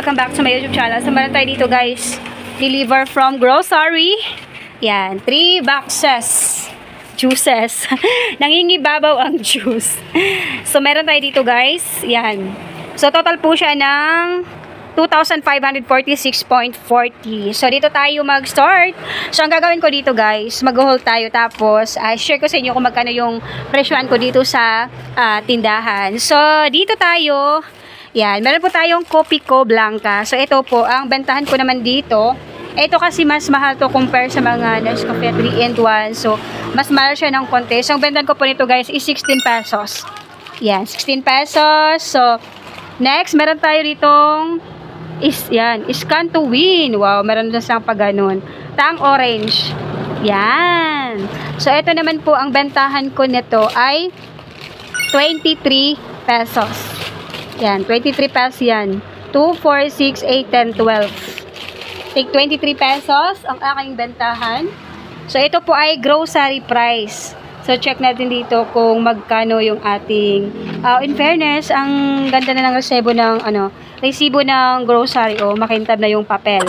welcome back to my YouTube channel. So, meron tayo dito guys, deliver from grocery. Yan, 3 boxes. Juices. Nangingibabaw ang juice. So, meron tayo dito guys. Yan. So, total po siya ng 2,546.40. So, dito tayo mag-start. So, ang gagawin ko dito guys, mag-haul tayo. Tapos, share ko sa inyo kung magkano yung presyoan ko dito sa tindahan. So, dito tayo. Yan, meron po tayong Copico Blanca. So, ito po, ang bentahan ko naman dito. Ito kasi mas mahal to compare sa mga Nescafe 3-in-1. So, mas mahal siya ng konti. So, ang bentahan ko po nito guys is 16 pesos. Yan, 16 pesos. So, next, meron tayo ditong Scan to Win. Wow, meron na siyang pag ganun. Tang orange. Yan. So, ito naman po, ang bentahan ko nito ay 23 pesos. Yan, 23 pesos yan. 2, 4, 6, 8, 10, 12. Take 23 pesos ang aking bentahan. So, ito po ay grocery price. So, check natin dito kung magkano yung ating... in fairness, ang ganda na ng resibo ng grocery. O, makintab na yung papel.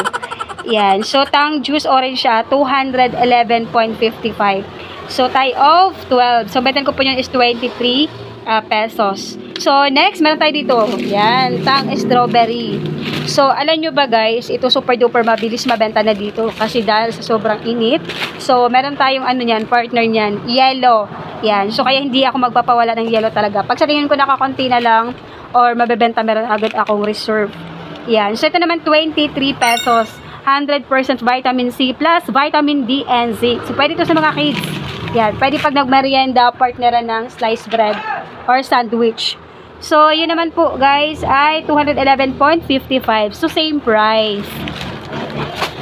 Yan. So, tang juice orange siya, 211.55. So, tie of 12. So, bentahan ko po yun is 23 pesos. So, next, meron tayo dito. Yan, tang strawberry. So, alam nyo ba guys, ito super duper mabilis mabenta na dito kasi dahil sa sobrang init. So, meron tayong partner niyan, yellow. Yan. So, kaya hindi ako magpapawala ng yellow talaga. Pag sa tingin ko nakakonti na lang or mabebenta, meron agad akong reserve. Yan. So, ito naman 23 pesos. 100% vitamin C plus vitamin D and zinc. So, pwede ito sa mga kids. Yan. Pwede pag nagmerienda, partneran ng sliced bread or sandwich. So, yun naman po guys ay 211.55. So, same price.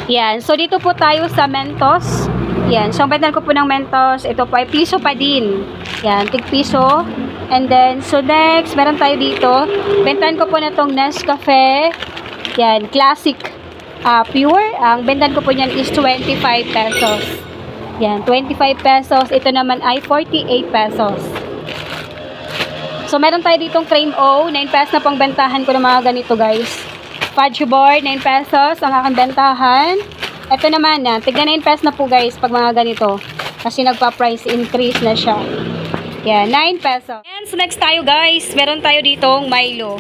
Yan. So, dito po tayo sa Mentos. Yan. So, ang bentahan ko po ng Mentos, ito po ay piso pa din. Yan. Tig piso. And then, so next, meron tayo dito. Bentahan ko po na itong Nescafe. Yan. Classic pure. Ang bentahan ko po niyan is 25 pesos. Yan. 25 pesos. Ito naman ay 48 pesos. So, meron tayo ditong Cream O. 9 pesos na pang bentahan ko ng mga ganito, guys. Fudge bar, 9 pesos ang aking bentahan. Ito naman, tignan 9 pesos na po, guys, pag mga ganito. Kasi nagpa-price increase na siya. Yan, 9 pesos. And so, next tayo, guys. Meron tayo ditong Milo.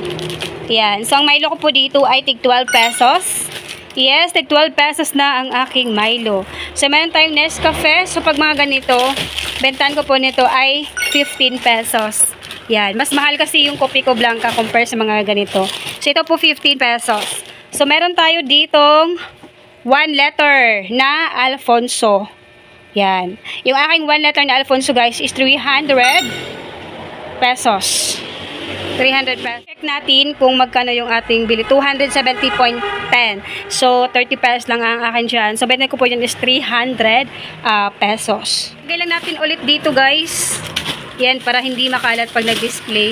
Yan. So, ang Milo ko po dito ay tig 12 pesos. Yes, tig 12 pesos na ang aking Milo. So, meron tayong Nescafe. So, pag mga ganito, bentahan ko po nito ay 15 pesos. Yan. Mas mahal kasi yung Copico Blanca compare sa mga ganito. So, ito po 15 pesos. So, meron tayo ditong 1 letter na Alfonso. Yan. Yung aking 1 letter na Alfonso, guys, is 300 pesos. 300 pesos. Check natin kung magkano yung ating bili. 270.10. So, 30 pesos lang ang akin dyan. So, benta ko po yun is 300 pesos. Lagay lang natin ulit dito, guys. Yan, para hindi makalat pag nag-display.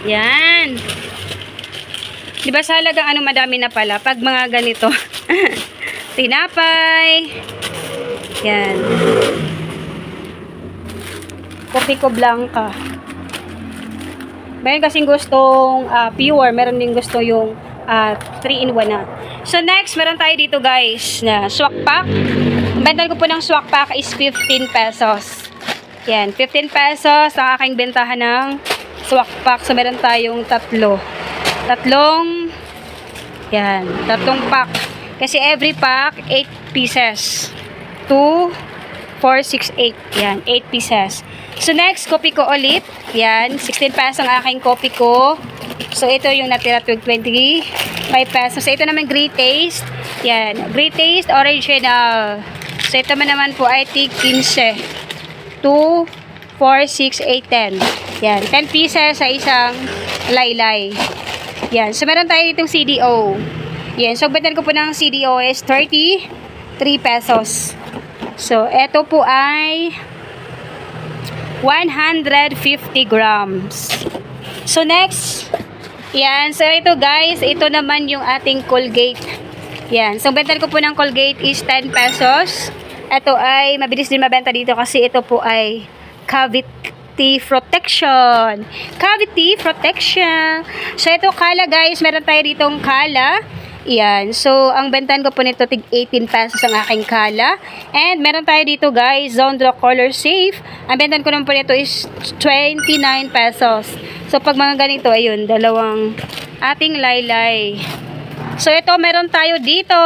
Yan. Diba sa halagang madami na pala pag mga ganito. Tinapay. Yan. Copico Blanca. Meron kasing gustong pure. Meron din gusto yung 3-in-1 na. So, next, meron tayo dito guys na swak pack. Ang bentahan ko po ng swak pack is 15 pesos. Yan, 15 pesos ang aking bentahan ng swak pack. So, meron tayong tatlong pack. Kasi every pack, 8 pieces. 2, 4, 6, 8. Yan, 8 pieces. So, next, Copico ulit. Yan, 16 pesos ang aking Copico. So, ito yung natira 25 pesos. So, ito naman Great Taste. Yan, Great Taste Original. So, ito naman po ay tig 15. 2, 4, 6, 8, 10. Yan. 10 pieces sa isang laylay. Yan. So, meron tayo ditong CDO. Yan. So, bentahan ko po ng CDO is 33 pesos. So, ito po ay 150 grams. So, next. Yan. So, ito guys. Ito naman yung ating Colgate. Yan. So, bentahan ko po ng Colgate is 10 pesos. Ito ay mabilis din mabenta dito kasi ito po ay cavity protection. Cavity protection. So, ito kala guys. Meron tayo ditong kala. Yan. So, ang bentahan ko po nito, tig 18 pesos ang aking kala. And, meron tayo dito guys, Zone Draw Color Safe. Ang bentahan ko naman po nito is 29 pesos. So, pag mga ganito, ayun, dalawang ating laylay. So, ito, meron tayo dito.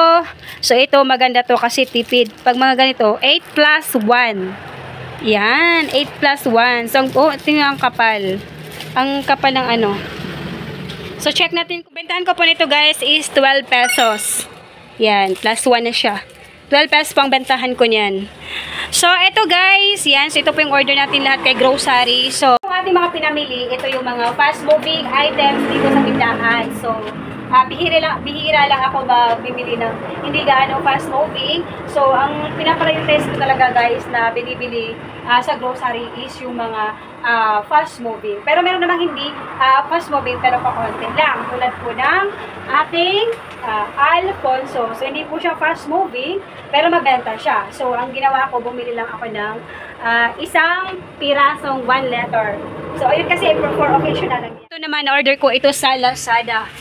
So, ito, maganda to kasi tipid. Pag mga ganito, 8 plus 1. Yan, 8 plus 1. So, tingnan ang kapal. Ang kapal ng ano. So, check natin. Bentahan ko po nito guys is 12 pesos. Yan, plus 1 na siya. 12 pesos pang bentahan ko niyan. So, ito guys, yan. So, ito po yung order natin lahat kay grocery. So, yung ating mga pinamili, ito yung mga fast-moving items dito sa tindahan. So, bihira lang ako bibili ng hindi gaano fast-moving. So, ang pinaprioritize ko talaga guys na binibili sa grocery is yung mga fast-moving. Pero meron namang hindi fast-moving pero pakonti lang. Tulad po ng ating Alfonso. So, hindi po siya fast-moving pero mabenta siya. So, ang ginawa ko, bumili lang ako ng isang pirasong 1 letter. So, ayun kasi for occasional lang. Ito naman, order ko ito sa Lazada.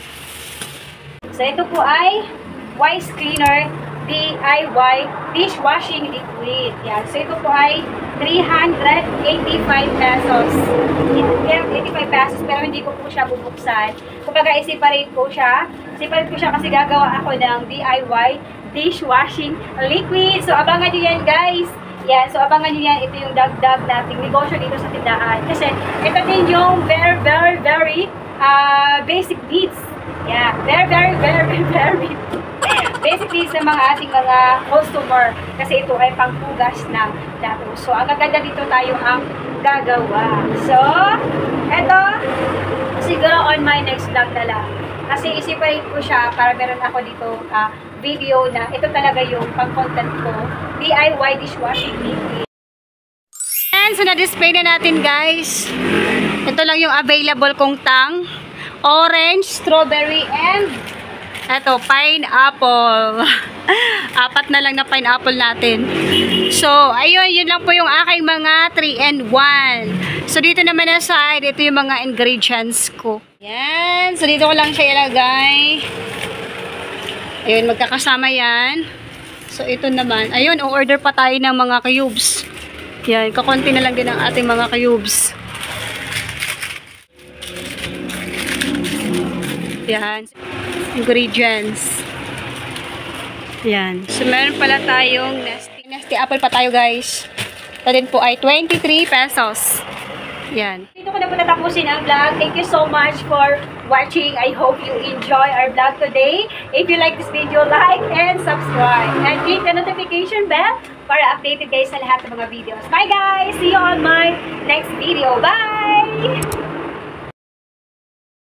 So, ito po ay Wise Cleaner DIY Dishwashing Liquid. Yan. So, ito po ay 385 pesos. 85 pesos, pero hindi ko po siya bubuksan. Kumbaga, i-separate ko siya. Separate ko siya kasi gagawa ako ng DIY Dishwashing Liquid. So, abangan nyo yan, guys. Yan. So, abangan nyo yan. Ito yung dagdag nating negosyo dito sa tindahan. Kasi, ito din yung very basic needs. Yeah, very basic needs ng mga ating mga customer kasi ito ay panghugas ng plato. So, ang gaganda dito tayo ang gagawa. So, eto, siguro on my next vlog na lang. Kasi i-separate ko siya para meron ako dito video na ito talaga yung pang-content ko. DIY dishwashing liquid. And so, na-display na natin guys. Ito lang yung available kong tang. Orange, strawberry, and eto, pineapple. 4 na lang na pineapple natin. So, ayun, yun lang po yung aking mga 3-in-1. So, dito naman na side, ito yung mga ingredients ko. Yan. So, dito ko lang siya ilagay. Ayun, magkakasama yan. So, ito naman. Ayun, order pa tayo ng mga cubes. Yan, kakunti na lang din ang ating mga cubes. Yan. Ingredients. Yan. So, meron pala tayong nasty apple pa tayo, guys. Ito din po ay 23 pesos. Yan. Dito ko na po natapusin ang vlog. Thank you so much for watching. I hope you enjoy our vlog today. If you like this video, like and subscribe. And click the notification bell para updated guys sa lahat ng mga videos. Bye, guys! See you on my next video. Bye!